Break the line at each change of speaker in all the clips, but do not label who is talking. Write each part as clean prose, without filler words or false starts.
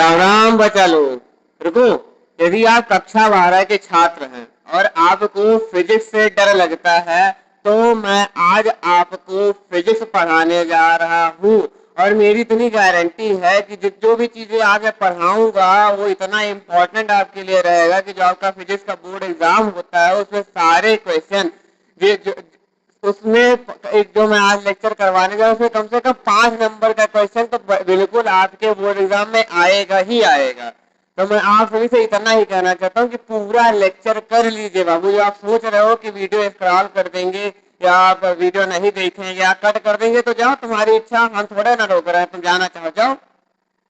राम राम बच्चा लोग। रुको। यदि आप कक्षा 12 के छात्र हैं और आपको फिजिक्स से डर लगता है तो मैं आज आपको फिजिक्स पढ़ाने जा रहा हूँ। और मेरी इतनी गारंटी है कि जो भी चीजें आज मैं पढ़ाऊंगा वो इतना इम्पोर्टेंट आपके लिए रहेगा कि जो आपका फिजिक्स का बोर्ड एग्जाम होता है उसमें सारे क्वेश्चन उसमें एक जो मैं आज लेक्चर करवाने जा रहा हूँ उसमें कम से कम 5 नंबर का क्वेश्चन तो बिल्कुल आपके बोर्ड एग्जाम में आएगा ही आएगा। तो मैं आप सभी से इतना ही कहना चाहता हूँ कि पूरा लेक्चर कर लीजिए बाबू। जो आप सोच रहे हो कि वीडियो स्क्रॉल कर देंगे या आप वीडियो नहीं देखेंगे या कट कर देंगे तो जाओ, तुम्हारी इच्छा, हम थोड़े ना रोक रहे हैं, तुम जाना चाहो जाओ।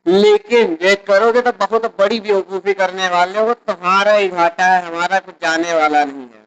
लेकिन ये करोगे तो बहुत बड़ी बेवकूफी करने वाले हो, तुम्हारा ही घाटा है, हमारा कुछ जाने वाला नहीं है।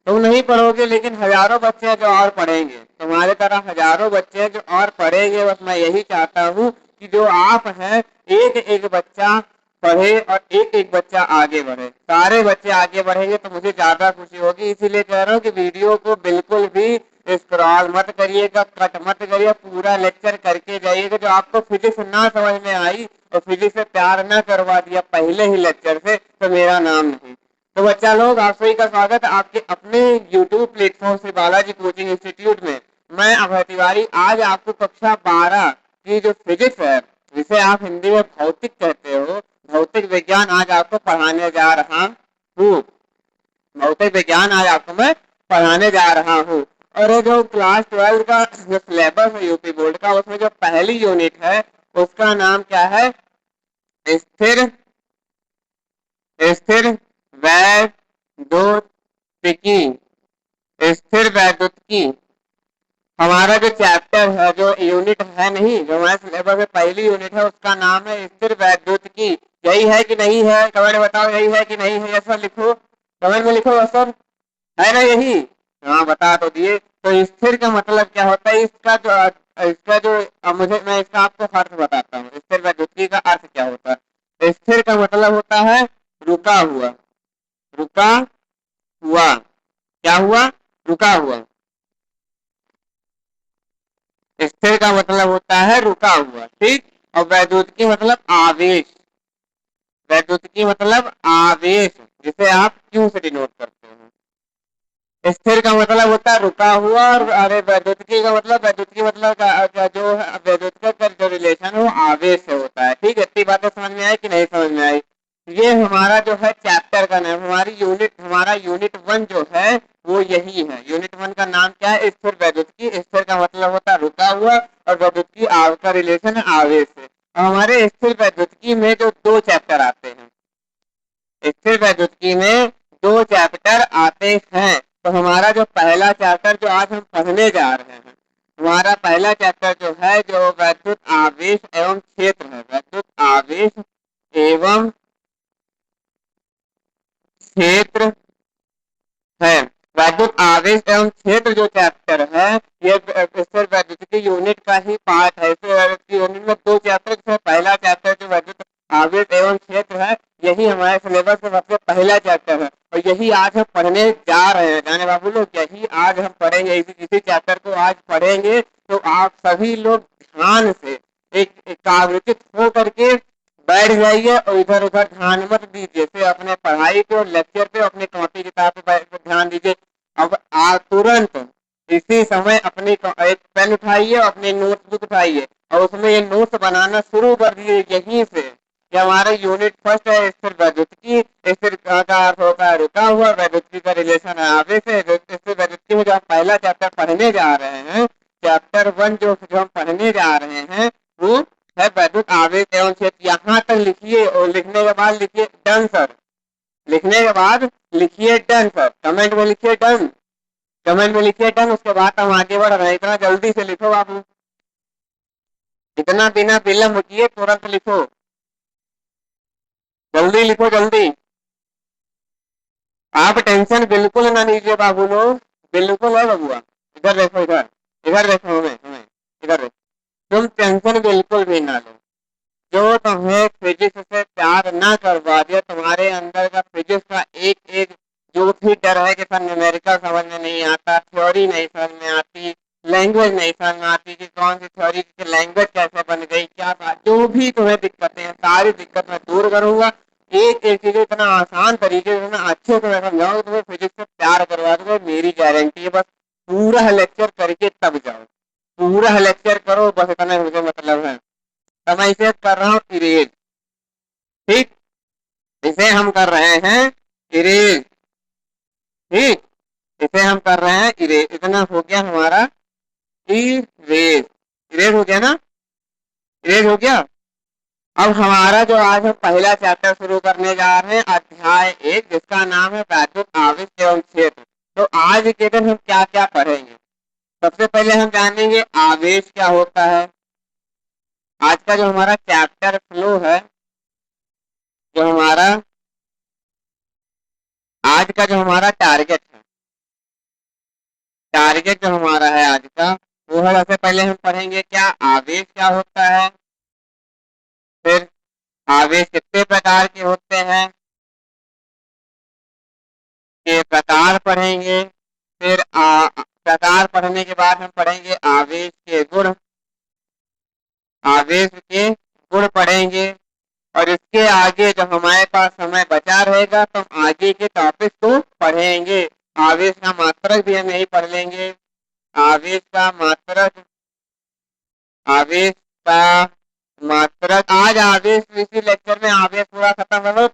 तुम नहीं पढ़ोगे लेकिन हजारों बच्चे हैं जो और पढ़ेंगे, तुम्हारे तरह हजारों बच्चे हैं जो और पढ़ेंगे। बस मैं यही चाहता हूँ कि जो आप हैं एक एक बच्चा पढ़े और एक एक बच्चा आगे बढ़े। सारे बच्चे आगे बढ़ेंगे तो मुझे ज्यादा खुशी होगी। इसीलिए कह रहा हूँ कि वीडियो को बिल्कुल भी स्क्रॉल मत करिएगा, कट मत करिए, पूरा लेक्चर करके जाइएगा। जो आपको फिजिक्स ना समझ में आई और फिजिक्स से प्यार न करवा दिया पहले ही लेक्चर से तो मेरा नाम नहीं। तो बच्चा लोग, आप सभी का स्वागत है आपके अपने YouTube प्लेटफॉर्म से बालाजी कोचिंग इंस्टीट्यूट में। मैं अभय तिवारी आज आपको कक्षा 12 की जो फिजिक्स है, जिसे आप हिंदी में भौतिक कहते हो, भौतिक विज्ञान आज आपको पढ़ाने जा रहा हूँ। भौतिक विज्ञान आज आपको मैं पढ़ाने जा रहा हूँ। और ये जो क्लास 12 का जो सिलेबस है यूपी बोर्ड का, उसमें जो पहली यूनिट है उसका नाम क्या है? स्थिर स्थिर वैद्युतिकी। स्थिर वैद्युतिकी हमारा जो चैप्टर है, जो यूनिट है, नहीं जो हमारे सिलेबस में पहली यूनिट है उसका नाम है स्थिर वैद्युतिकी। यही है कि नहीं है? कमेंट में बताओ, यही है कि नहीं है? यस सर लिखो, कमेंट में लिखो यस सर। है ना यही? हाँ बता तो दिए। तो स्थिर का मतलब क्या होता है? इसका जो मुझे मैं इसका आपको अर्थ बताता हूँ। स्थिर वैद्युतिकी का अर्थ क्या होता है? स्थिर का मतलब होता है रुका हुआ। रुका हुआ, क्या हुआ? रुका हुआ। स्थिर का मतलब होता है रुका हुआ, ठीक। और वैद्युतिकी मतलब आवेश। वैद्युतिकी मतलब आवेश, जिसे आप क्यू से डिनोट करते हो। स्थिर का मतलब होता है रुका हुआ, और अरे वैद्युतिकी का मतलब जो वैद्युतिक का जो रिलेशन है वो आवेश से होता है, ठीक है। इतनी बातें समझ में आई कि नहीं समझ में आई? ये हमारा जो है चैप्टर का नाम, हमारा यूनिट 1 जो है वो यही है। यूनिट 1 का नाम क्या है? स्थिर वैद्युतिकी। स्थिर का मतलब होता है रुका हुआ और वैद्युतिकी का रिलेशन है आवेश से। हमारे स्थिर वैद्युतिकी में जो 2 चैप्टर आते हैं, स्थिर वैद्युतिकी में 2 चैप्टर आते हैं। तो हमारा जो पहला चैप्टर जो आज हम पढ़ने जा रहे हैं, हमारा पहला चैप्टर जो है जो वैद्युत आवेश एवं क्षेत्र है। वैद्युत आवेश एवं क्षेत्र है। वैद्युत आवेश एवं क्षेत्र जो चैप्टर है ये स्थिर वैद्युतिकी यूनिट का ही पार्ट है। स्थिर वैद्युतिकी यूनिट में 2 चैप्टर, पहला चैप्टर जो वैद्युत आवेश एवं क्षेत्र है यही हमारे सिलेबस का सबसे पहला चैप्टर है और यही आज हम पढ़ने जा रहे हैं। जाने बाबू लोग, यही आज हम पढ़ेंगे। इसी चैप्टर को आज पढ़ेंगे तो आप सभी लोग ध्यान से एक एकाग्रचित हो करके बैठ जाइए और इधर उधर ध्यान मत दीजिए। सिर्फ अपने पढ़ाई पे और लेक्चर पे, अपनी कॉपी किताब पे ध्यान दीजिए। अब तुरंत इसी समय अपनी एक पेन उठाइए और अपनी नोटबुक उठाइए और उसमें ये नोट्स बनाना शुरू कर दिए यहीं से। ये हमारा यूनिट फर्स्ट है स्थिर वैद्युतिकी। स्थिर का अर्थ होता है रुका हुआ, वैद्युतिकी का रिलेशन है आवेश से। स्थिर वैद्युतिकी में जो हम पहला चैप्टर पढ़ने जा रहे हैं, चैप्टर 1 जो हम पढ़ने जा रहे हैं वो है वैद्युत आवेश एवं क्षेत्र। यहाँ तक लिखिए और लिखने के बाद लिखिए डन सर। लिखने के बाद लिखिए डन सर, कमेंट में लिखिए डन। कमेंट में लिखिए डन, उसके बाद हम आगे बढ़ रहे हैं। इतना जल्दी से लिखो बाबू, इतना बिना विलम्ब किए तुरंत लिखो, जल्दी लिखो जल्दी। आप टेंशन बिल्कुल ना लीजिए बाबू लोग, बिल्कुल है बबुआ। इधर देखो, इधर इधर देखो, हमें हमें इधर देखो। तुम टेंशन बिल्कुल भी ना लो। जो तुम्हें फिजिक्स से प्यार ना करवा दिया, तुम्हारे अंदर का फिजिक्स का एक एक जो भी डर है कि सर न्यूमेरिकल समझ में नहीं आता, थ्योरी नहीं समझ में आती, लैंग्वेज नहीं समझ में आती कि कौन सी थ्योरी की लैंग्वेज कैसे बन गई, क्या बात, जो भी तुम्हें दिक्कतें हैं सारी दिक्कत मैं दूर करूंगा। एक एक चीज इतना आसान तरीके से, इतना अच्छे से मैं समझाऊंगा, तुम्हें फिजिक्स से प्यार करवा दूंगा, मेरी गारंटी है। बस पूरा लेक्चर करके तब जाओ, पूरा लेक्चर करो, बस इतना ही मुझे मतलब है। तो मैं इसे कर रहा हूँ इरेज। ठीक, इसे हम कर रहे हैं इरेज। ठीक, इसे हम कर रहे हैं इरेज। इतना हो गया हमारा इरेज। इरेज हो गया ना, इरेज हो गया। अब हमारा जो आज हम पहला चैप्टर शुरू करने जा रहे हैं, अध्याय 1, जिसका नाम है वैद्युत आवेश एवं क्षेत्र। तो आज के दिन हम क्या क्या पढ़ेंगे? सबसे पहले हम जानेंगे आवेश क्या होता है। आज का जो हमारा चैप्टर फ्लो है, जो हमारा आज का जो हमारा टारगेट है, टारगेट जो हमारा है आज का, वो है सबसे पहले हम पढ़ेंगे क्या आवेश क्या होता है। फिर आवेश कितने प्रकार के होते हैं के प्रकार पढ़ेंगे। फिर प्रकार पढ़ने के बाद हम पढ़ेंगे आवेश के गुण, आवेश के गुण पढ़ेंगे। और इसके आगे जब हमारे पास समय बचा रहेगा तो हम आगे के टॉपिक को पढ़ेंगे। आवेश का मात्रक भी हम यही पढ़ लेंगे। आवेश का मात्रक, आवेश का मात्रक, आज आवेश इसी लेक्चर में आवेश पूरा खत्म हो।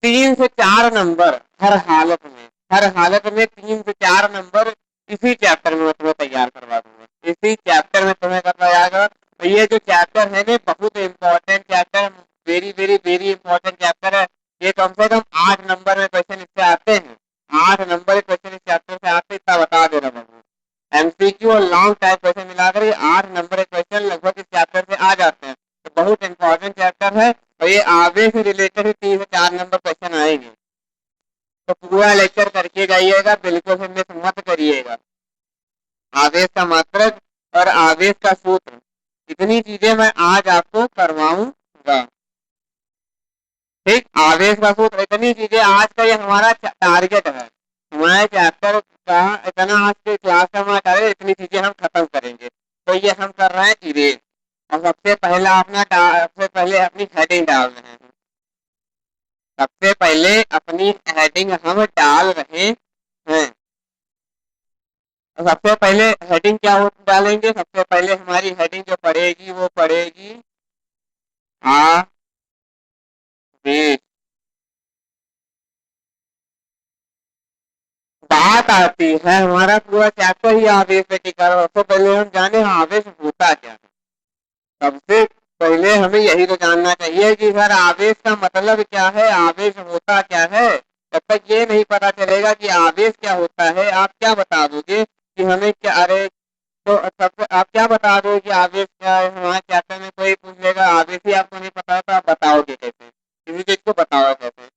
3 से 4 नंबर हर हालत में, हर हालत में 3 से 4 नंबर इसी चैप्टर में मैं तुम्हें तैयार करवा दूंगा, इसी चैप्टर में तुम्हें करवाया जाएगा। तो ये जो चैप्टर है ना, बहुत important chapter, very very very important chapter है। ये कम से कम 8 नंबर में क्वेश्चन इससे आते हैं, 8 नंबर के क्वेश्चन इस चैप्टर से आते, इतना बता दे रहा हूँ। एमसीक्यू और लॉन्ग टाइप क्वेश्चन मिलाकर ये 8 नंबर के क्वेश्चन लगभग इस चैप्टर से आ जाते हैं। तो बहुत इंपॉर्टेंट चैप्टर है। और ये आगे से रिलेटेड ही 3 से 4 नंबर क्वेश्चन आएंगे। तो पूरा लेक्चर करके जाइएगा, बिल्कुल से मिस मत करिएगा। आवेश का मात्रक और आवेश का सूत्र, इतनी चीजें मैं आज आपको करवाऊंगा। ठीक, आवेश का सूत्र, इतनी चीजें आज का ये हमारा टारगेट है। हमारे चैप्टर का इतना आज के क्लास का हमारा टारगेट, इतनी चीजें हम खत्म करेंगे। तो ये हम कर रहे हैं इरेज। और सबसे पहले अपनी हेडिंग डाल रहे हैं। सबसे पहले अपनी हेडिंग हम डाल रहे हैं। तो सबसे पहले हेडिंग क्या हो डालेंगे? सबसे पहले हमारी हेडिंग जो पड़ेगी वो पड़ेगी आवेश। बात आती है, हमारा पूरा चैप्टर ही आवेश पे टिका है। सबसे पहले हम जाने आवेश होता क्या है। सबसे पहले हमें यही तो जानना चाहिए कि सर आवेश का मतलब क्या है, आवेश होता क्या है। जब तक ये नहीं पता चलेगा कि आवेश क्या होता है, आप क्या बता दोगे कि हमें क्या, अरे तो सबसे आप क्या बता दो कि आवेश क्या है। हमारे चैप्टर में कोई पूछ लेगा आवेश ही आपको नहीं पता, तो आप बताओगे कैसे, किसी चीज को बताओ कैसे।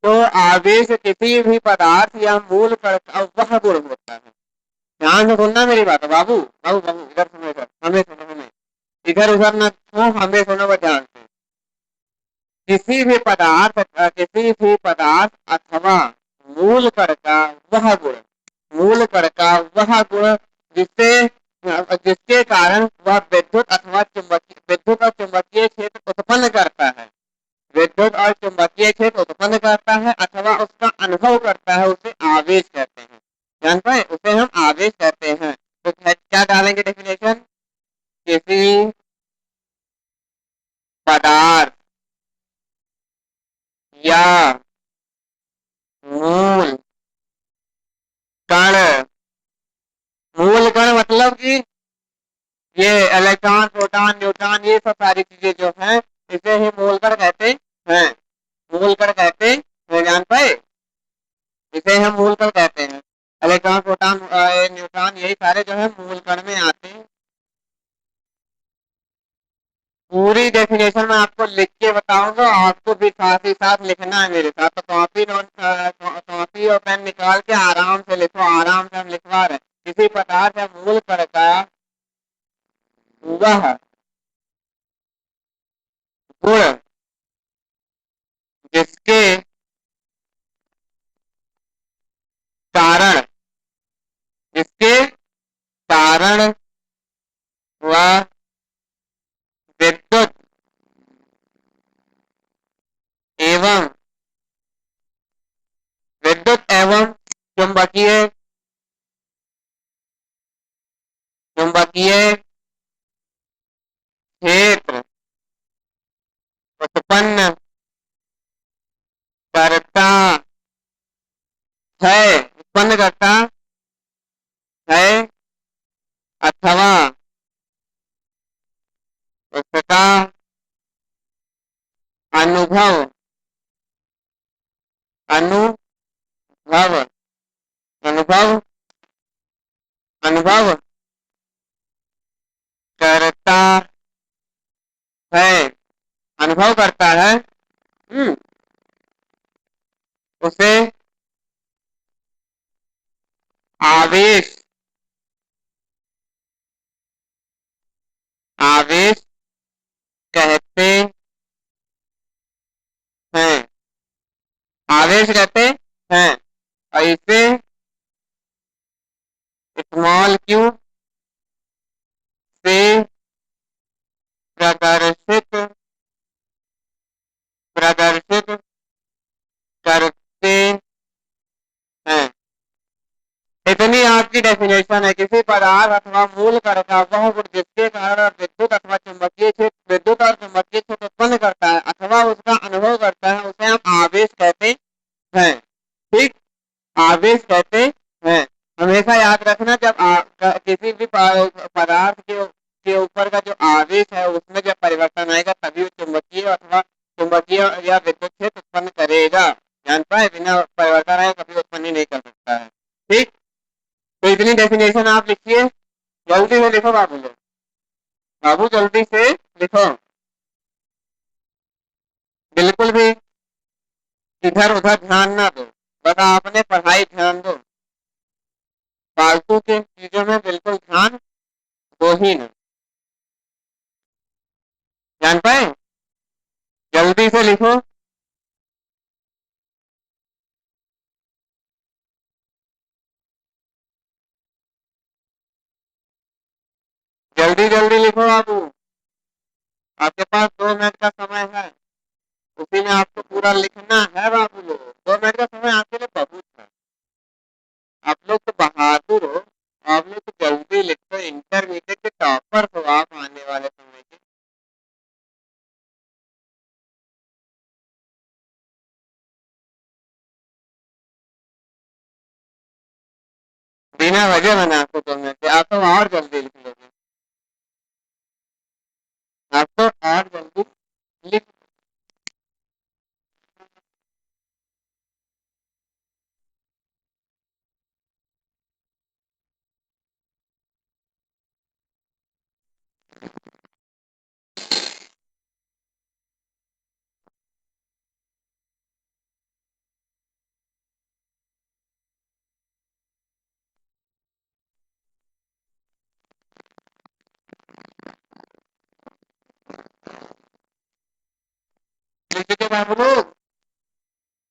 तो आवेश किसी भी पदार्थ या मूल पर का वह गुण होता है। ध्यान से सुनना मेरी बात है बाबू, बाबू बाबू इधर सुनो, इधर हमें सुनो, हमें इधर उधर न सुनो, हमें सुनो बस ध्यान से। किसी भी पदार्थ अथवा मूल कण का वह गुण, मूल कण का वह गुण जिससे जिसके कारण वह विद्युत अथवा चुंबकीय, विद्युत और चुंबकीय क्षेत्र उत्पन्न करता है, विद्युत और चुंबकीय क्षेत्र उत्पन्न करता है अथवा उसका अनुभव करता है, उसे आवेश कहते हैं। जान पाए, उसे हम आवेश कहते हैं। तो क्या डालेंगे डेफिनेशन? किसी पदार्थ या मूल कण, मूल कण मतलब कि ये इलेक्ट्रॉन प्रोटॉन न्यूट्रॉन ये सब सारी चीजें जो हैं, इसे ही मूल कण कहते हैं, मूल कण कहते हैं। जान पाए, इसे हम मूल कण कहते हैं। इलेक्ट्रॉन प्रोटॉन न्यूट्रॉन यही सारे जो है मूल कण में आते हैं। पूरी डेफिनेशन मैं आपको लिख के बताऊंगा, आपको भी साथ ही साथ लिखना है मेरे साथ। तो कॉपी और पेन निकाल के आराम से लिखो, आराम से हम लिखवा रहे हैं। किसी प्रकार से मूल कण का वह गुण जिसके कारण, जिसके चुंबकीय चुंबकीय क्षेत्र उत्पन्न करता है, उत्पन्न करता है अथवा उसका अनुभव अनुभव अनुभव अनुभव करता है, अनुभव करता है, उसे आवेश आवेश कहते हैं, आवेश कहते हैं। और इसे स्मॉल क्यू से प्रदर्शित प्रदर्शित करते हैं। इतनी आपकी डेफिनेशन है। किसी पदार्थ अथवा मूल कण का वह गुण जिसके कारण विद्युत अथवा चुंबकीय क्षेत्र विद्युत और चुंबकीय क्षेत्र उत्पन्न करता है अथवा उसका अनुभव करता है उसे हम आवेश कहते हैं। ठीक, आवेश कहते हैं। हमेशा याद रखना, जब किसी भी पदार्थ के ऊपर का जो आवेश है उसमें जब परिवर्तन आएगा तभी वो चुंबकीय अथवा चुंबकीय या विद्युत क्षेत्र उत्पन्न करेगा। जान पाए, बिना परिवर्तन आए कभी उत्पन्न ही नहीं कर सकता है। ठीक, तो इतनी डेफिनेशन आप लिखिए, जल्दी से लिखो बाबू लोग, बाबू जल्दी से लिखो। बिल्कुल भी इधर उधर ध्यान ना दो, बस आपने पढ़ाई ध्यान दो, फालतू की चीजों में बिल्कुल ध्यान दो ही ना। जान पाए, जल्दी से लिखो। जल्दी जल्दी लिखो बाबू, आपके पास 2 मिनट का समय है, उसी में आपको पूरा लिखना है बाबू लोग। 2 मिनट का समय आपके लिए बहुत है। आप लोग तो बहादुर हो, आप लोग तो जल्दी लिखो, इंटरमीडिएट के टॉपर हो आप आने वाले समय के। बिना वजह बना आपको 2 मिनट, आप तो और जल्दी लिख लोगे, आप तो और जल्दी लिख। लिख चुके बाबू लोग,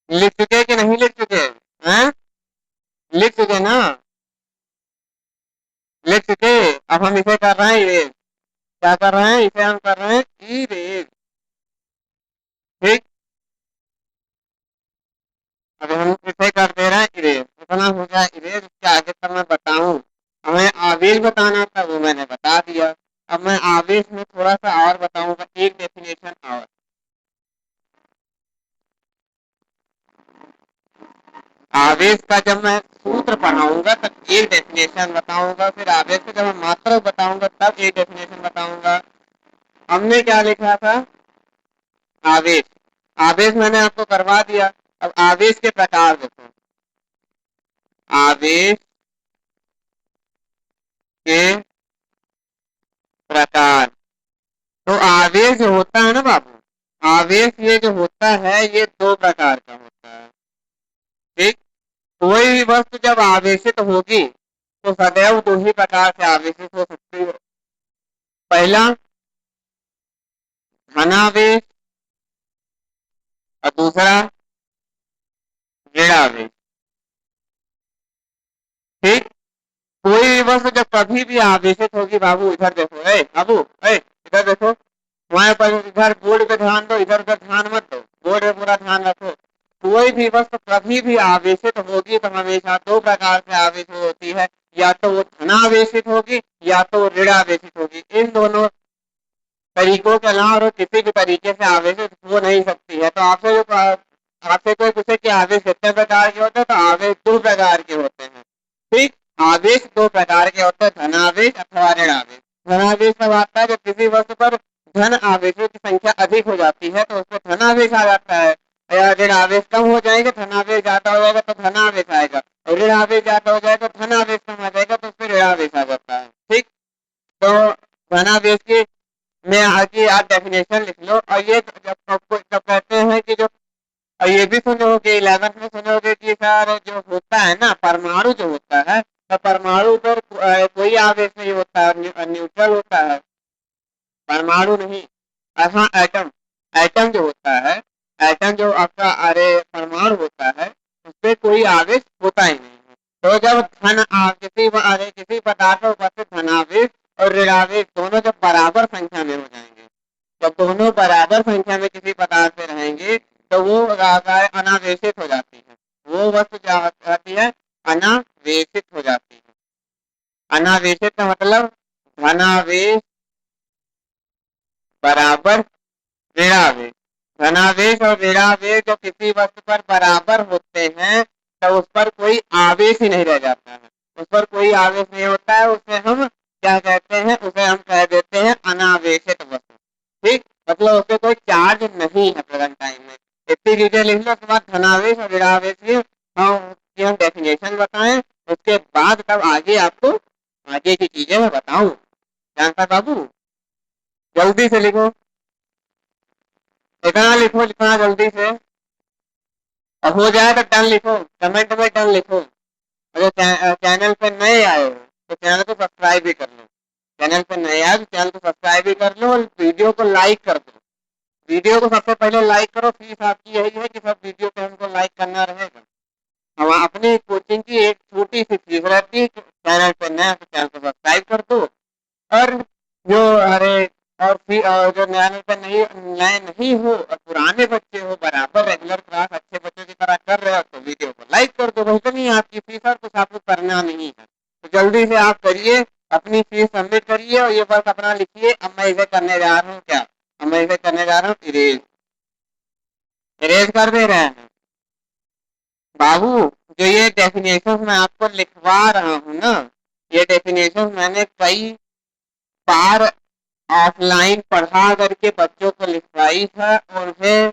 लिख चुके कि नहीं लिख चुके हैं? लिख चुके ना, लिख चुके। अब हम इसे कर रहे हैं इरेज, क्या कर रहे हैं, इसे हम कर रहे हैं इरेज। ठीक, अभी हम इसे कर दे रहे हैं इरेज, इतना हो गया इरेज। इसके आगे तक मैं बताऊं, हमें आवेश बताना था वो मैंने बता दिया। अब मैं आवेश में थोड़ा सा और बताऊंगा, एक डेफिनेशन और। आवेश का जब मैं सूत्र पढ़ाऊंगा तब एक डेफिनेशन बताऊंगा, फिर आवेश का जब मैं मात्रक बताऊंगा तब एक डेफिनेशन बताऊंगा। हमने क्या लिखा था, आवेश, आवेश मैंने आपको करवा दिया। अब आवेश के प्रकार देखो, आवेश के प्रकार। तो आवेश जो होता है ना बाबू, आवेश ये जो होता है ये 2 प्रकार का होता है। ठीक, कोई भी वस्तु जब आवेशित होगी तो सदैव 2 ही प्रकार से आवेशित हो सकती है। पहला धनावेश और दूसरा ऋणावेश। ठीक, कोई भी वस्तु जब कभी भी आवेशित होगी बाबू, इधर देखो, बाबू, इधर देखो, तुम्हारे पास इधर बोर्ड पे ध्यान दो, इधर उधर ध्यान मत दो, बोर्ड पे पूरा ध्यान रखो। कोई कोई भी वस्तु कभी भी आवेशित होगी तो हमेशा दो प्रकार से आवेशित होती है, या तो वो धनावेशित होगी या तो वो ऋणावेशित होगी। इन दोनों तरीकों के अलावा और किसी भी तरीके से आवेशित हो नहीं सकती है। तो आपसे कोई पूछे कि आवेश कितने प्रकार के होते हैं, तो आवेश दो प्रकार के होते हैं। ठीक, आवेश दो प्रकार के होते हैं, धनावेश अथवा ऋणावेश। धनावेश तब आता है जब किसी वस्तु पर धन आवेशों की संख्या अधिक हो जाती है तो उसमें धनावेश आ जाता है, या ऋण आवेश कम हो जाएगा, धनावेश ज्यादा हो जाएगा तो धनावेश आएगा, और ऋण आवेश ज्यादा हो जाएगा तो धनावेश कम आ जाएगा तो उसमें ऋणावेश आ जाता है। ठीक, तो धनावेश की में आगे आप डेफिनेशन लिख लो। और ये जब आपको जब कहते हैं कि जो, और ये भी सुने होगे 11th में सुने होगे कि सर जो होता है ना परमाणु जो होता है, तो परमाणु पर कोई आवेश नहीं होता है, न्यूट्रल होता है परमाणु नहीं। हाँ, एटम, एटम जो होता है, एटम जो आपका अरे परमाणु होता है, उसपे कोई आवेश होता ही नहीं है। तो जब किसी पदार्थ में उपस्थित धनावेश और ऋणावेश दोनों जब बराबर संख्या में हो जाएंगे, जब दोनों बराबर संख्या में किसी पदार्थ में रहेंगे तो वो अनावेशित हो जाती है। वो वस्तु क्या हो जाती है, अनावेशित हो जाती है। अनावेशित का मतलब धनावेश बराबर ऋणावेश। धनावेश और ऋणावेश जो किसी वस्तु पर बराबर होते हैं तो उस पर कोई आवेश ही नहीं रह जाता है, उस पर कोई आवेश नहीं होता है, उसे हम क्या कहते हैं, उसे हम कह देते हैं अनावेशित वस्तु। ठीक, मतलब उससे कोई चार्ज नहीं है प्रेजेंट टाइम में। इतनी चीजें लिख लो, उसके बाद धनावेश और ऋणावेश हम डेफिनेशन बताएं, उसके बाद तब आगे आपको आगे की चीजें मैं बताऊं। जानता बाबू, जल्दी से लिखो, इतना लिखो जितना जल्दी से, अब हो जाए तो डन लिखो, कमेंट में डन लिखो। अगर चैनल पे नए आए हो तो चैनल को सब्सक्राइब भी कर लो, चैनल पे नए आए तो चैनल को सब्सक्राइब भी कर लो और वीडियो को लाइक कर दो। वीडियो को सबसे पहले लाइक करो, फीस आपकी यही है कि सब वीडियो पे हमको लाइक करना रहेगा। हम अपनी कोचिंग की एक छोटी सी फीस रहती है, चैनल पे नया तो चैनल को सब्सक्राइब कर दो। और जो अरे और जो नए पे नहीं, नए नहीं हो और पुराने बच्चे हो, बराबर रेगुलर क्लास अच्छे बच्चों की तरह कर रहे हो तो वीडियो को लाइक कर दो। वही तो नहीं आपकी फीस, और कुछ आपको करना नहीं है, तो जल्दी से आप करिए, अपनी फीस सबमिट करिए और ये बस अपना लिखिए। अब मैं इसे करने जा रहा हूँ क्या, अब मैं इसे करने जा रहा हूँ इरेज, इरेज कर दे रहे हैं बाबू। जो ये डेफिनेशन मैं आपको लिखवा रहा हूँ ना, ये डेफिनेशन मैंने कई बार ऑफलाइन पढ़ा करके बच्चों को लिखवाई है और उन्हें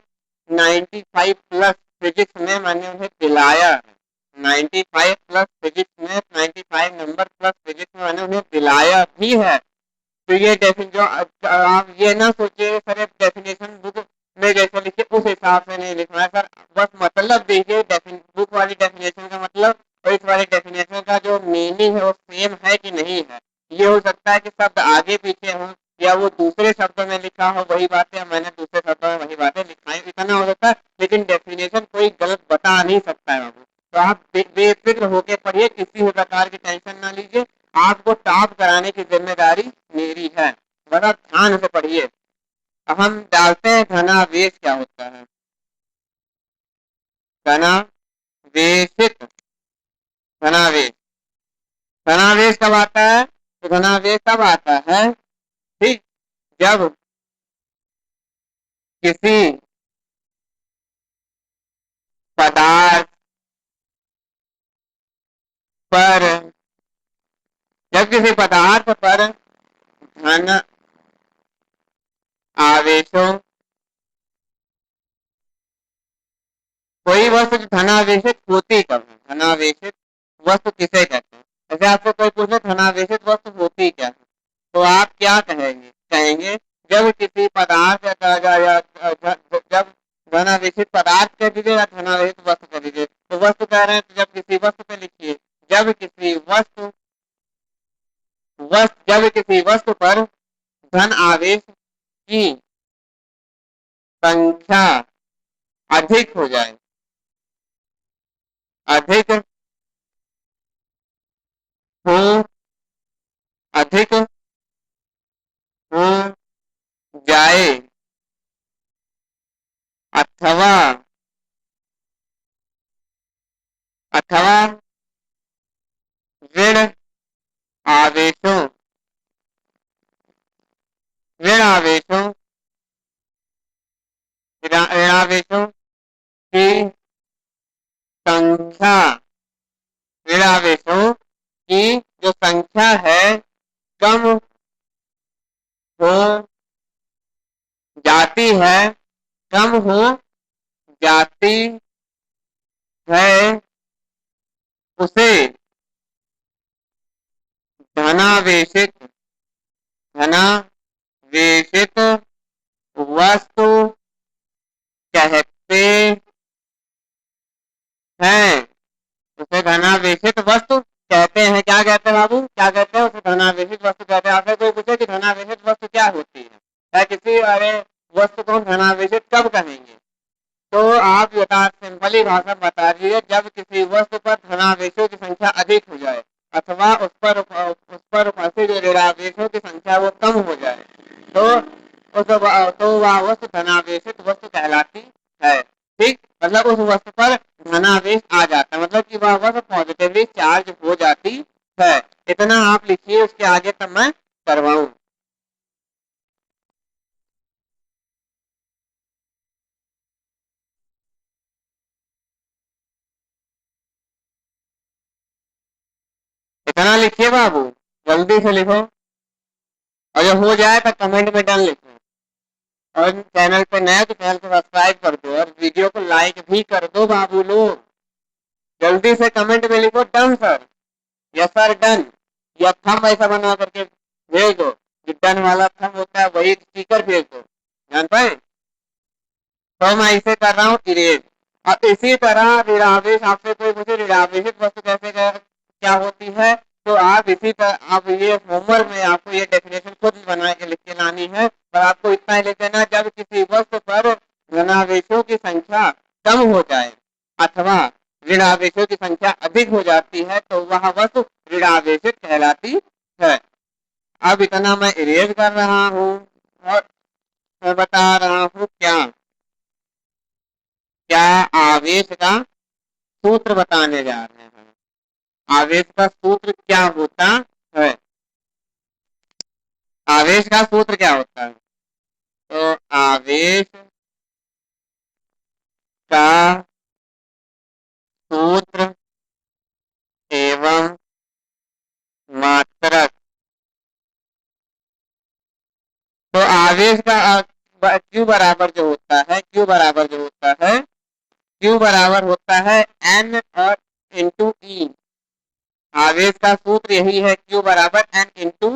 95 प्लस फिजिक्स में मैंने उन्हें दिलाया है। 95 प्लस फिजिक्स में, 95 नंबर प्लस फिजिक्स में मैंने उन्हें दिलाया भी है। तो ये जो आप ये ना सोचिए सर डेफिनेशन बुक में जैसे लिखे उस हिसाब से नहीं लिखना है सर, बस मतलब देखिए बुक वाली डेफिनेशन का मतलब और इस वाली डेफिनेशन का जो मीनिंग है वो सेम है कि नहीं है। ये हो सकता है कि शब्द आगे पीछे हो, या वो दूसरे शब्दों में लिखा हो वही बातें, मैंने दूसरे शब्दों में वही बातें लिखाई, इतना हो सकता है, लेकिन डेफिनेशन कोई गलत बता नहीं सकता है बाबू। तो आप बेफिक्र होके पढ़िए, किसी भी प्रकार की टेंशन ना लीजिए, आपको टॉप कराने की जिम्मेदारी मेरी है, बड़ा ध्यान से पढ़िए। अब हम डालते हैं धनावेश क्या होता है। धनावेशित, धनावेश, धनावेश कब आता है, तो धनावेश तब आता है ठीक जब किसी पदार्थ पर, जब किसी पदार्थ पर धन आवेशों, कोई वस्तु धनावेशित होती कब है, धनावेशित वस्तु किसे कहते हैं। जैसे आपको कोई पूछे धनावेशित वस्तु होती क्या है, तो आप क्या कहेंगे, कहेंगे जब किसी पदार्थ जब धनावेशित पदार्थ कह दीजिए या धनावेशित वस्तु कह दीजिए, तो वस्तु कह रहे हैं तो जब किसी वस्तु पे लिखिए, जब किसी वस्तु जब किसी वस्तु पर धन आवेश की संख्या अधिक हो जाए, अधिक हो, अधिक हो जाए अथवा अथवा ऋण आवेशों ऋण आवेशों ऋणावेशों की संख्या ऋणावेशों की जो संख्या है कम हो जाती है कम हो जाती है उसे धनावेशित धनावेशित वस्तु कहते हैं उसे धनावेशित वस्तु कहते हैं। क्या कहते हैं बाबू, क्या कहते हैं? उसे धनावेशित वस्तु कहते हैं। आपसे कोई पूछे कि धनावेशित वस्तु क्या होती है, या किसी अरे वस्तु को धनावेशित कब कहेंगे, तो आप बता सिंपली भाषा बता दीजिए जब किसी वस्तु पर धनावेशों की संख्या अधिक हो जाए अथवा उस पर उपस्थित जो ऋणावेशों की संख्या वो कम हो जाए तो वह वस्तु धनावेशित वस्तु कहलाती है। ठीक, मतलब उस वस्तु पर धनावेश आ जाता है, मतलब कि वह वस्तु पॉजिटिवली चार्ज हो जाती है। इतना आप लिखिए, उसके आगे तब मैं करवाऊं। इतना लिखिए बाबू, जल्दी से लिखो, और जो हो जाए तो कमेंट में डन लिखो। और चैनल पे नए तो चैनल को सब्सक्राइब कर दो और वीडियो को लाइक भी कर दो बाबू लोग। जल्दी से कमेंट में लिखो done sir, yes sir done, या थंब ऐसा बना करके भेज दो। जो डन वाला थंब होता है वही स्टिकर भेज दो, जान पाए। तो मैं इसे कर रहा हूँ इरेज। और इसी तरह ऋणावेश, आपसे कोई मुझे ऋणावेशित वस्तु कैसे क्या होती है, तो आप इसी तरह आप ये होमवर्क में आपको ये डेफिनेशन खुद बना के लिख के लानी है। और आपको इतना ही लिख देना, जब किसी वस्तु पर ऋणावेशों की संख्या कम हो जाए अथवा ऋणावेशों की संख्या अधिक हो जाती है तो वह वस्तु ऋणावेशित कहलाती है। अब इतना मैं इरेज कर रहा हूँ और मैं बता रहा हूँ क्या क्या आवेश का सूत्र बताने जा रहे हैं। आवेश का सूत्र क्या होता है? आवेश का सूत्र क्या होता है? तो आवेश का सूत्र एवं मात्रक। तो आवेश का क्यू बराबर जो होता है, क्यू बराबर जो होता है, क्यू बराबर होता है एन और इंटू ई। आवेश का सूत्र यही है, क्यू बराबर एन इंटू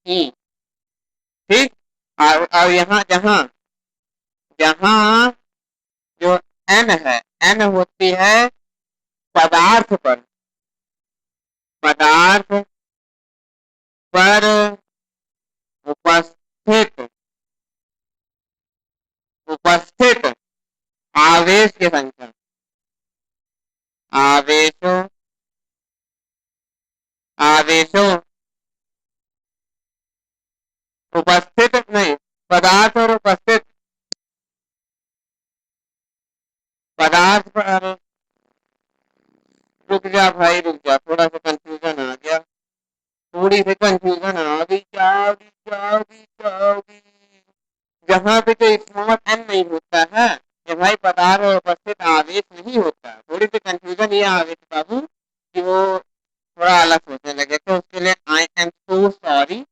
ई। ठीक, और यहाँ जहाँ जहाँ जो एन है, एन होती है पदार्थ पर, पदार्थ पर उपस्थित उपस्थित आवेश की संख्या। आवेशों आवेशों उपस्थित नहीं, पदार्थ और उपस्थित, पदार्थ पर, रुक जा भाई रुक जा, थोड़ा सा कंफ्यूजन आ गया, थोड़ी सी कंफ्यूजन आ गई, क्या होगी क्या होगी क्या होगी। जहाँ पे तो स्मॉल एन नहीं होता है, ये भाई पदार्थ और उपस्थित आवेश नहीं होता है। थोड़ी सी कंफ्यूजन ये आ गई थी बाबू कि वो थोड़ा अलग सोचने लगे, तो उसके लिए आई एम सो सॉरी।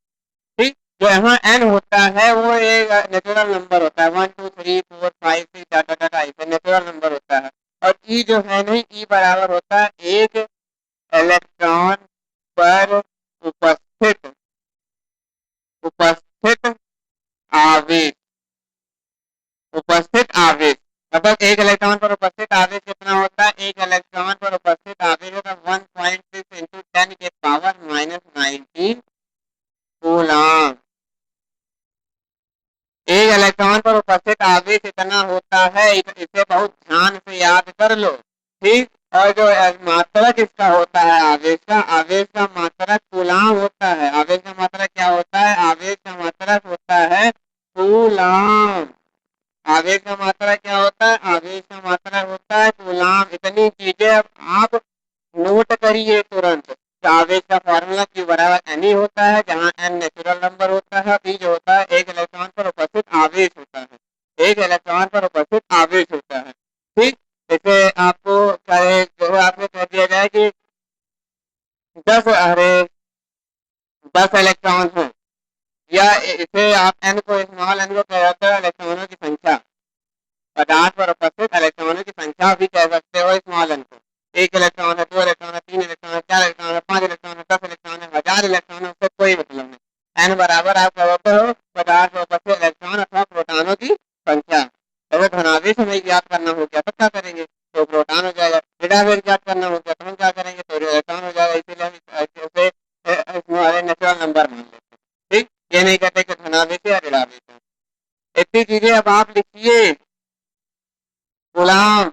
ठीक, जो यहाँ एन होता है वो एक नेचुरल नंबर होता है, 1 2 3 4 5 6 डाटा डाटा ऐसे नेचुरल नंबर होता है। और ई जो है नहीं, ई बराबर होता है एक इलेक्ट्रॉन पर उपस्थित उपस्थित आवेश, उपस्थित आवेश। मतलब एक इलेक्ट्रॉन पर उपस्थित आवेश कितना होता है, एक इलेक्ट्रॉन पर उपस्थित आवेश होता है 1.6 इंटू 10 के पावर -19 कूलम। एक इलेक्ट्रॉन पर उपस्थित आवेश इतना होता है, इसे बहुत ध्यान से याद कर लो। ठीक, और जो मात्रक इसका होता है आवेश का मात्रक कूलम होता है। आवेश का मात्रक क्या होता है? आवेश का मात्रक होता है कूलम। आवेश का मात्रा क्या होता है? आवेश का मात्रा होता है कूलम। इतनी चीजें अब आप नोट करिए तुरंत कि आवेश का फॉर्मूला Q बराबर N होता है, जहाँ N नेचुरल नंबर होता है, P जो होता है एक इलेक्ट्रॉन पर उपस्थित आवेश होता है, एक इलेक्ट्रॉन पर उपस्थित आवेश होता है। ठीक, इसे आपको जैसे आपने कह दिया जाए कि 10 अरे 10 इलेक्ट्रॉन है, या इसे आप एन को स्मॉल एन को कह जाता है इलेक्ट्रॉनों की संख्या, पदार्थ पर उपस्थित इलेक्ट्रॉनों की संख्या भी कह सकते हो स्मॉल एन को। एक इलेक्ट्रॉन है, दो इलेक्ट्रॉन है, तीन इलेक्ट्रॉन है, चार इलेक्ट्रॉन है, पांच इलेक्ट्रॉन है, 10 इलेक्ट्रॉन है, 1000 इलेक्ट्रॉन है, उससे कोई मतलब नहीं। एन बराबर आप कहते हो पदार्थ पर उपस्थित इलेक्ट्रॉन अथवा प्रोटॉनों की संख्या। अगर धनावेश हमें ज्ञात करना हो गया तो क्या करेंगे, तो प्रोटॉन हो जाएगा। ऋणावेश ज्ञात करना हो गया तो हम क्या करेंगे, तो इलेक्ट्रॉन हो जाएगा। इसीलिए हम उसे नेचुरल नंबर मान लेते हैं। ठीक, ये नहीं कहते कि धनावेश है या ऋणावेश है। इतनी चीजें अब आप लिखिए। गुलाम,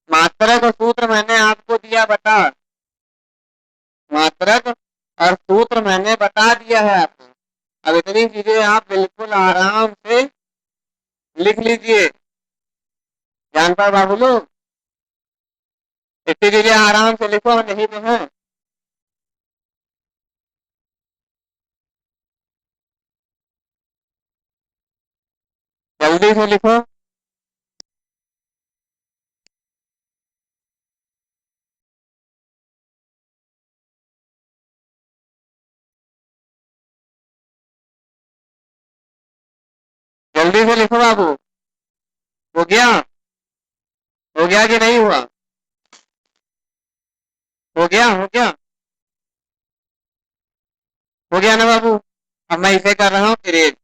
मात्रक और सूत्र मैंने आपको दिया बता, मात्रक और सूत्र मैंने बता दिया है आपको। अब इतनी चीजें आप बिल्कुल आराम से लिख लीजिए। जान पाए बाबू लोग, इतनी चीजें आराम से लिखो, नहीं तो है। जल्दी से लिखो। जल्दी से लिखो बाबू। हो गया, हो गया कि नहीं हुआ, हो गया, हो गया, हो गया ना बाबू। अब मैं इसे कर रहा हूँ इरेज,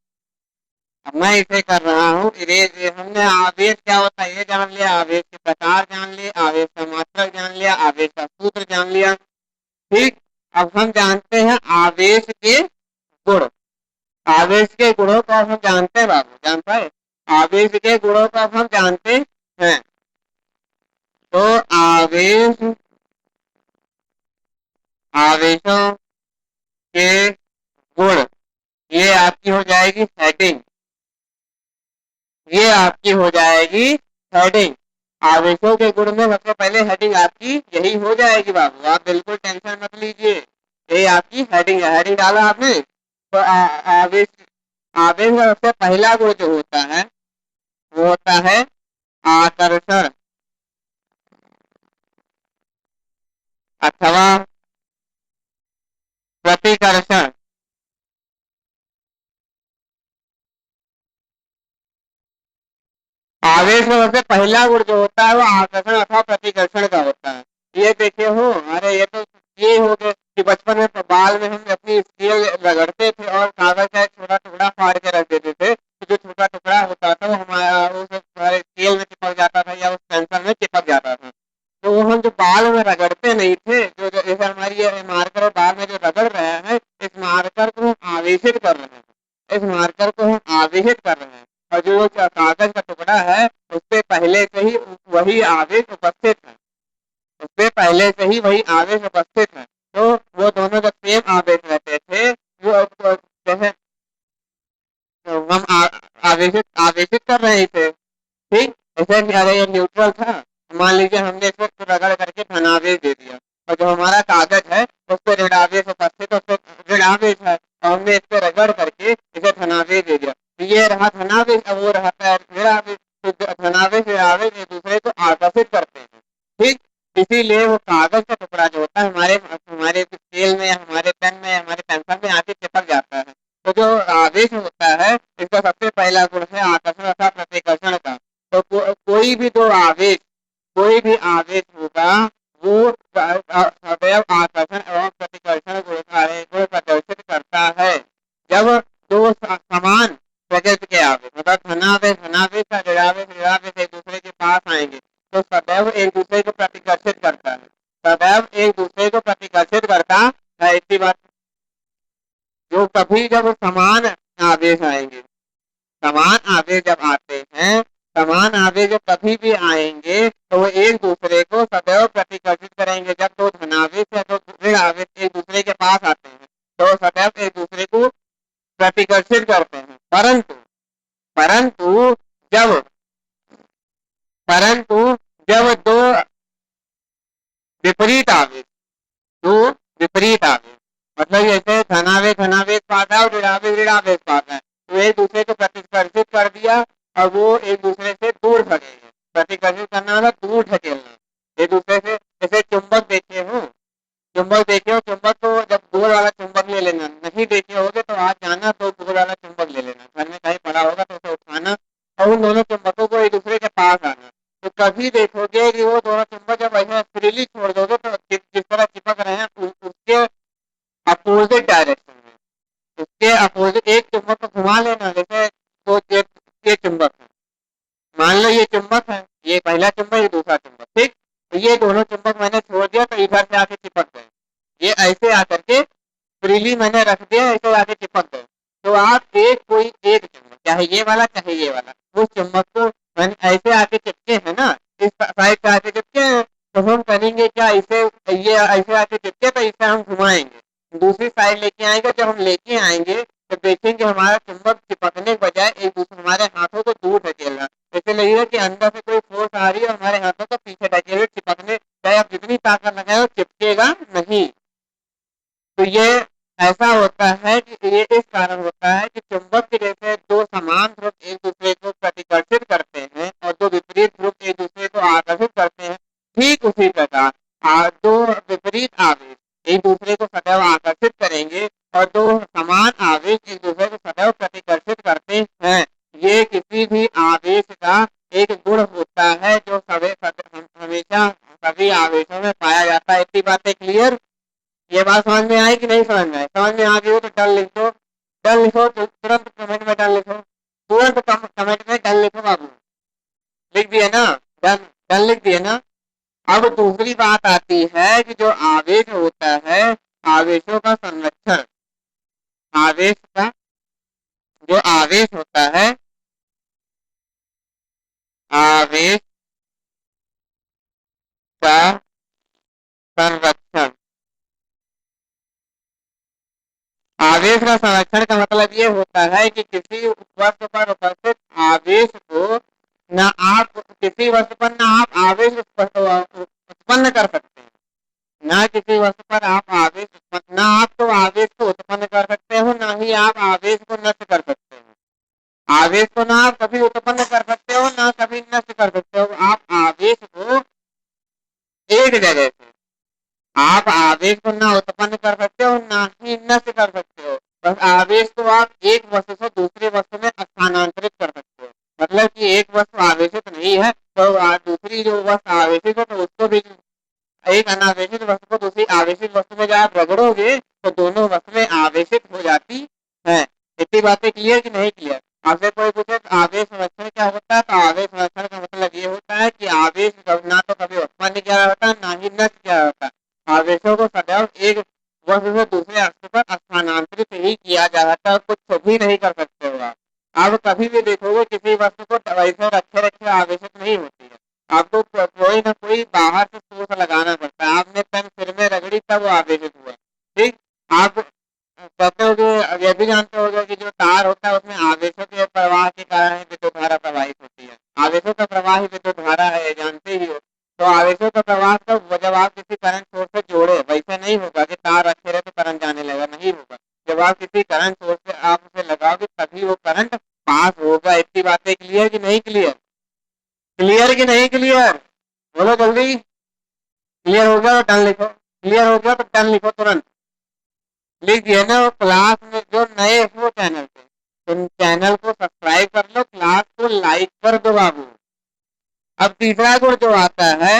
अब मैं इसे कर रहा हूँ इरेज। हमने आवेश क्या होता है ये जान लिया, आवेश के प्रकार जान लिए, आवेश का मात्रक जान लिया, आवेश का सूत्र जान लिया। ठीक, अब हम जानते हैं आवेश के गुण। आवेश के गुणों को अब हम जानते हैं बाबू, जान पाए, आवेश के गुणों को अब हम जानते हैं। तो आवेश, आवेशों के गुण, ये आपकी हो जाएगी हेडिंग, ये आपकी हो जाएगी हेडिंग। आवेशों के गुण में सबसे पहले हेडिंग आपकी यही हो जाएगी बाबू, आप बिल्कुल टेंशन मत लीजिए। ये आपकी हेडिंग है, हेडिंग डाला आपने तो आवेश, आवेश का सबसे पहला गुण जो होता है वो होता है आकर्षण अथवा प्रतिकर्षण। आवेश में सबसे पहला गुण जो होता है वो आकर्षण अथवा प्रतिकर्षण का होता है। ये देखे हो, अरे ये तो ये हो गए कि बचपन में बाल में हम अपनी स्केल रगड़ते थे और कागज का एक छोटा टुकड़ा फाड़ के रख देते थे, तो जो छोटा टुकड़ा होता था वो हमारा उस हमारे स्केल में चिपक जाता था या उस पेंसिल में चिपक जाता था। तो वो हम जो बाल में रगड़ते नहीं थे, जो जैसे हमारी ये मार्कर और बाल में जो रगड़ रहे हैं, इस मार्कर को हम आवेशित कर रहे हैं, इस मार्कर को हम आवेशित कर रहे हैं। और जो कागज का टुकड़ा है उससे पहले से ही वही आवेश उपस्थित है, उससे पहले से ही वही आवेश उपस्थित है। तो वो दोनों जब सेम आवेश रहते थे वो जैसे हम आवेशित आवेशित कर रहे थे। ठीक, ऐसे अगर ये न्यूट्रल था, मान लीजिए हमने इसको रगड़ करके धनावेश दे दिया, और जो हमारा कागज है उस पर ऋणावेश उपस्थित, उस पर ऋणावेश है, और हमने इस पे रगड़ करके इसे धनावेश दे दिया, तो ये रहा धनावेश, अब वो रहा ऋणावेश। तो धनावेश ऋणावेश एक दूसरे को आकर्षित करते हैं। ठीक, इसीलिए वो कागज का टुकड़ा जो होता है हमारे हमारे स्केल में या हमारे पेन में या हमारे पेंसिल में आके चिपक जाता है। तो जो आवेश होता है इसका सबसे पहला गुण है आकर्षण अथवा प्रतिकर्षण का। तो कोई भी दो आवेश, कोई भी आवेश होगा वो सदैव आकर्षण एवं प्रतिकर्षण गुण को प्रदर्शित करता है। जब दो समान प्रकृति के आवेश, मतलब धनावेश धनावेश का ऋणावेश ऋणावेश एक दूसरे के पास आएंगे तो सदैव एक दूसरे को प्रतिकर्षित करता है, सदैव एक दूसरे को प्रतिकर्षित करता है। इसी बात, जो कभी जब समान आवेश आएंगे, समान आवेश जब आते हैं, समान आवेश जब कभी भी आएंगे तो वो एक दूसरे को सदैव प्रतिकर्षित करेंगे। जब दो धनावेश या दो ऋण आवेश एक दूसरे के पास आते हैं तो सदैव एक दूसरे को प्रतिकर्षित करते हैं। परंतु परंतु जब परंतु जब दो विपरीत आवेश, दो विपरीत आवेश, मतलब जैसे धनावेश धनावेश पास है और ऋणावेश ऋणावेश पास है, तो एक दूसरे को प्रतिस्पर्शित कर दिया और वो एक दूसरे से दूर खड़े हैं। प्रतिकर्षित करना मतलब दूर ढकेलना एक दूसरे से। जैसे चुंबक देखे हो, चुंबक देखे हो, चुंबक को जब गोल वाला चुंबक ले लेना, नहीं देखे होगे तो आज जाना तो गोल वाला चुंबक ले लेना, घर में कहीं पड़ा होगा तो उसे उठाना और उन दोनों चुंबकों को एक दूसरे के पास आना। तो कभी देखोगे कि वो दोनों चुंबक जब ऐसे फ्रीली छोड़ दोगे तो जिस तरह चिपक रहे हैं उसके अपोजिट डायरेक्शन में, उसके अपोजिट एक चुंबक को घुमा लेना। जैसे तो ये चुंबक है, मान लो ये चुंबक है, ये पहला चुंबक ये दूसरा चुंबक, ठीक। तो ये दोनों चुंबक मैंने छोड़ दिया तो इधर से आके चिपक गए, ये ऐसे आकर के फ्रीली मैंने रख दिया, ऐसे आके चिपक गए। तो आप एक कोई एक चुंबक, चाहे ये वाला चाहे ये वाला, उस चुंबक को मैंने ऐसे आके चिपके है ना, इस साइड से आके चिपके हैं, तो हम करेंगे क्या, इसे ये ऐसे आके चिपके तो इसे हम घुमाएंगे, दूसरी साइड लेके आएंगे। जब हम लेके आएंगे तो देखेंगे हमारा चुंबक चिपकने के बजाय एक दूसरे हमारे हाथों को दूर ढकेल रहा है। ऐसे लगेगा कि अंदर से कोई फोर्स आ रही है और हमारे हाथों को पीछे ढकेले चिपकने, चाहे आप जितनी ताकत लगाए चिपकेगा नहीं। तो ये ऐसा होता है कि ये इस कारण होता है कि चुंबक के जैसे दो समान ध्रुव एक दूसरे को प्रतिकर्षित करते हैं और दो विपरीत ध्रुव एक दूसरे को आकर्षित करते हैं, ठीक उसी प्रकार दो विपरीत आवेश एक दूसरे को सदैव आकर्षित करेंगे और दो समान आवेश एक दूसरे को सदैव प्रतिकर्षित करते हैं। ये किसी भी आवेश का एक गुण होता है जो हमेशा सभी आवेशों में पाया जाता है। इतनी बातें क्लियर? ये बात समझ में आई कि नहीं समझ में आई? समझ में आ गई हो तो डन लिख दो, डन लिखो तो तुरंत कमेंट में डन लिखो, तुरंत कमेंट में डन लिखो बाबू। लिख दिए ना? डन, डन लिख दिए ना? अब दूसरी बात आती है कि जो आवेश होता है, आवेशों का संरक्षण, आवेश का जो आवेश होता है, आवेश का संरक्षण, आवेश का संरक्षण का मतलब ये होता है कि किसी वस्तु पर उपस्थित आवेश को न आप किसी वस्तु पर न आप आवेश उत्पन्न कर सकते हैं, न किसी वस्तु पर आप आवेश उत्पन्न, न आप तो आवेश को उत्पन्न कर सकते हो, न ही आप आवेश को नष्ट कर सकते हो। आवेश को ना आप कभी उत्पन्न कर सकते हो ना कभी नष्ट कर सकते हो। आप आवेश को एक जगह से आप आवेश को ना उत्पन्न कर सकते हो ना ही नष्ट कर सकते हो। बस आवेश को आप एक वस्तु से दूसरी वस्तु में स्थानांतरित कर सकते हो। मतलब कि एक वस्तु आवेशित नहीं है तो दूसरी जो वस्तु आवेशित है तो उसको भी, एक अनावेशित वस्तु को दूसरी आवेशित वस्तु में जब आप रगड़ोगे तो दोनों वस्तुएं आवेशित हो जाती है। इतनी बातें क्लियर कि नहीं क्लियर? आपसे कोई पूछे तो आवेश संरक्षण क्या होता है, तो आवेश संरक्षण का मतलब ये होता है कि आवेश ना तो कभी उत्पन्न किया होता है ना ही नष्ट किया होता है। आवेशों को सदैव एक वस्तु से दूसरे वस्तु पर स्थानांतरित ही किया जाता है, कुछ भी नहीं कर सकते हो आप कभी भी देखोगे किसी वस्तु को वैसे रखे रखे आवेशित नहीं होती है। आपको कोई ना कोई बाहर से फोर्स लगाना पड़ता है। आपने पेन सिर में रगड़ी तब वो आवेशित हुआ, ठीक। आप कहते हो कि ये भी जानते हो कि जो तार होता है उसमें आवेशों के प्रवाह के कारण ही विद्युत धारा प्रवाहित होती है। आवेशों का प्रवाह ही विद्युत धारा है, जानते ही हो। तो आवेशों का प्रवाह कब, जब आप किसी करंट सोर्स से जोड़े, वैसे नहीं होगा कि तार रखे रहे तो करंट जाने लगा, नहीं होगा। जब आप किसी करंट सोर्स से आप उसे लगाओगे तभी वो करंट पास होगा। इतनी बातें क्लियर कि नहीं क्लियर? क्लियर कि नहीं क्लियर? बोलो जल्दी। क्लियर हो गया तो टन लिखो, क्लियर हो गया तो टन लिखो तुरंत। लिख दिया ना? वो क्लास में जो नए हो चैनल पे, तुम चैनल को सब्सक्राइब कर लो, क्लास को लाइक कर दो बाबू। अब तीसरा गुण जो आता है,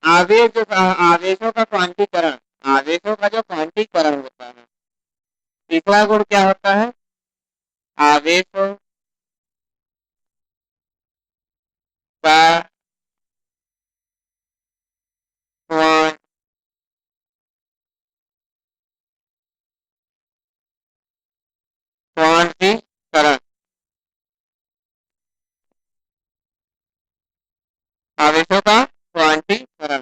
आवेश आवेशों का क्वांटीकरण, आवेशों का जो क्वांटीकरण होता है, तीसरा गुण क्या होता है? आवेशों का क्वांटीकरण, आवेशों का क्वांटीकरण,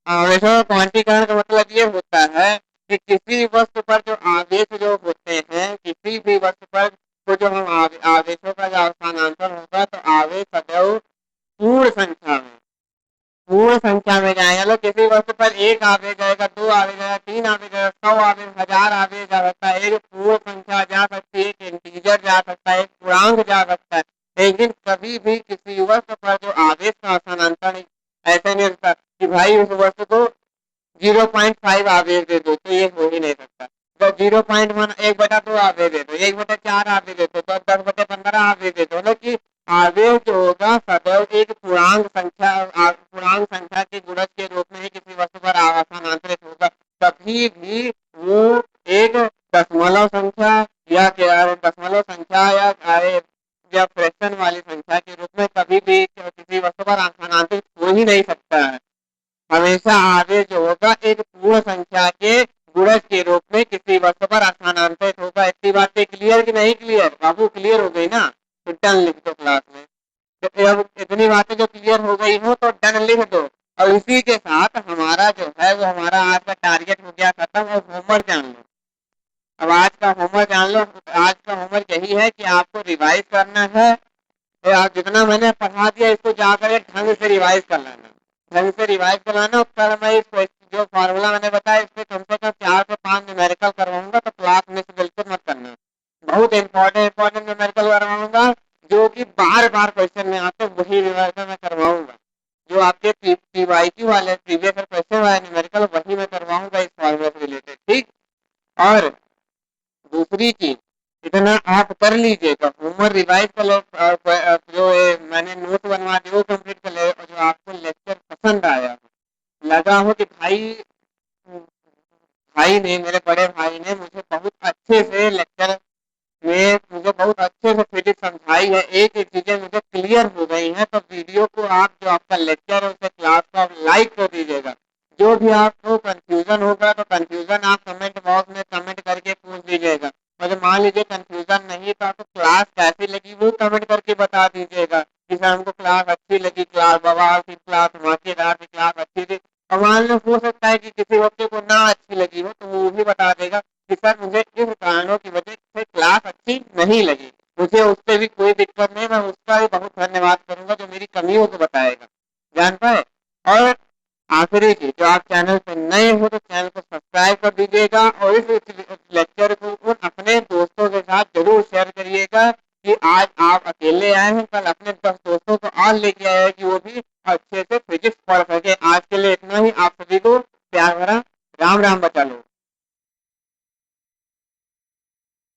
आवेशों का क्वांटीकरण का मतलब ये होता है कि किसी वस्तु पर जो आवेश जो होते हैं, किसी भी वस्तु पर तो जो हम आवेशों का जो स्थानांतरण होगा तो आवेश सदैव पूर्ण संख्या एक आगे जाएगा, 2 आगे जाएगा, 3 आगे जाएगा, 100 आगे, 1000 आगे जा सकता है, एक पूर्ण संख्या जा सकती है, एक इंटीजर जा सकता है, एक पूर्णांक जा सकता है, लेकिन कभी भी किसी वस्तु पर जो आवेश का स्थानांतरण ऐसा नहीं होता कि भाई उस वस्तु को 0.5 आवेश दे दो, तो ये हो ही नहीं सकता। तो 0.1 1/2 आवेश दे दो, 1/4 आवेश दे दो, तो 10/15 आवेश दे दो, मतलब कि आवेश जो होगा सदैव एक पूर्णांक संख्या के गुणज के रूप में ही किसी वस्तु पर स्थानांतरित होगा। कभी भी वो एक दशमलव संख्या या दशमलव संख्या या फ्रैक्शन वाली संख्या के रूप में कभी भी किसी वस्तु पर स्थानांतरित हो ही नहीं सकता है। हमेशा आवेश जो होगा एक पूर्ण संख्या के गुणज के रूप में किसी वस्तु पर स्थानांतरित होगा। इतनी बातें क्लियर कि नहीं क्लियर? बाबू क्लियर हो गई ना? तो डन लिख दो क्लास में। तो अब इतनी बातें जो क्लियर हो गई हो तो डन लिख दो। और इसी के साथ हमारा जो है वो हमारा आज का टारगेट हो गया खत्म। और होमवर्क जान लो। अब आज का होमवर्क जान लो। आज का होमवर्क यही है कि आपको रिवाइज करना है। तो आप जितना मैंने पढ़ा दिया इसको जाकर ढंग से रिवाइज कर लेना। ढंग से रिवाइज करवाना। और कल मैं इस जो फॉर्मूला मैंने बताया इसमें कम से कम 4 से 5 न्यूमेरिकल करवाऊंगा, तो क्लास में से बिल्कुल मत करना। बहुत इंपॉर्टेंट न्यूमेरिकल करवाऊंगा जो कि बार बार क्वेश्चन में आते, वही न्यूमेरिकल मैं करवाऊंगा। जो आपके पीवाईक्यू वाले प्रीवियस क्वेश्चन वाले न्यूमेरिकल वही मैं करवाऊंगा इस फॉर्मूला से रिलेटेड। ठीक। और दूसरी चीज, इतना आप कर लीजिएगा, होमवर्क रिवाइज कर लो। जो मैंने नोट बनवा दिए वो कंप्लीट कर ले। और जो आपको लेक्चर पसंद आया, लगा हो कि भाई भाई ने, मेरे बड़े भाई ने मुझे बहुत अच्छे से लेक्चर में मुझे बहुत अच्छे से फिजिक्स समझाई है, एक एक चीजें मुझे क्लियर हो गई हैं, तो वीडियो को आप जो आपका लेक्चर है उसे क्लास को आप लाइक कर दीजिएगा। जो भी आपको कंफ्यूजन होगा तो कंफ्यूजन आप कमेंट बॉक्स में कमेंट करके पूछ दीजिएगा। और मान लीजिए कंफ्यूजन नहीं तो आपको क्लास कैसी लगी वो कमेंट करके बता दीजिएगा कि सर हमको क्लास अच्छी लगी, क्लास बवाल की, क्लास धमाकेदार की, क्लास अच्छी थी। और मान लो हो सकता है कि किसी बच्चे को ना अच्छी लगी हो तो वो भी बता देगा कि सर मुझे इस कारणों की वजह से क्लास अच्छी नहीं लगी। मुझे उससे भी कोई दिक्कत नहीं, मैं उसका भी बहुत धन्यवाद करूंगा जो मेरी कमियों को बताएगा। जान पाए। और आखिरी चीज, जो आप चैनल पर नए हो तो चैनल को सब्सक्राइब कर दीजिएगा और इस लेक्चर को अपने दोस्तों के साथ जरूर शेयर करिएगा कि आज आप अकेले आए हैं, कल अपने 10 दोस्तों को और लेके आए कि वो भी अच्छे से फिजिक्स पढ़ सके। आज के लिए इतना ही। आप सभी को प्यार भरा राम राम बचा लो।